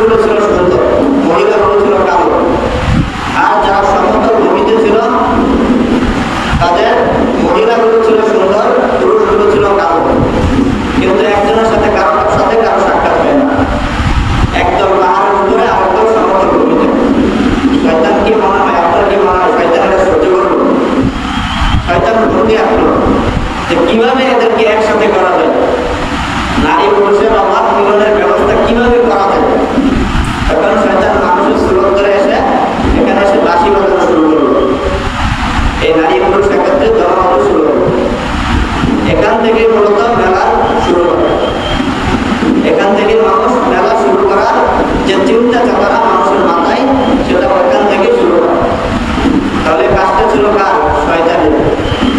পুরুষগুলো ছিল সুন্দর, মহিলাগুলো ছিল কালো। আর যারা সমতল ভূমিতে ছিল তাদের মহিলাগুলো ছিল সুন্দর, পুরুষগুলো ছিল কালো। কিন্তু একজনের সাথে কারো সাক্ষাৎ হয় না। একদল পাহাড়ের উপরে আর একদল সমতল ভূমিতে। শয়তান কি মনে হয়, আপনার কি মনে হয় শয়তানের সহ্য করবো? শয়তান বুদ্ধি আসলো যে কিভাবে এদেরকে একসাথে করা যায়, নারী পুরুষের অবাধ মিলনের ব্যবস্থা কিভাবে করা যায়। তখন শয়তান মানুষের সুরত করে এসে এখানে এসে বাঁশি বাজানো শুরু করলো। এই নারী পুরুষ একত্রে জমানো শুরু হলো। এখান থেকে মূলত মেলা শুরু হয়। এখান থেকে মানুষ মেলা শুরু করার যে চিন্তা চেতনা মানুষের মাথায়, সেটা ওখান থেকে শুরু হয়। তাহলে কাজটা ছিল কার? শয়তানের।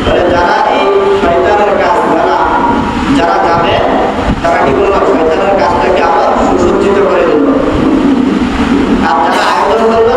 তাহলে যারা এই শয়তানের কাজ মেলা যারা যাবে, তারা কি করলো? শয়তানের কাজটাকে আবার সুসজ্জিত করে দিল। আর যারা আয়োজন করলো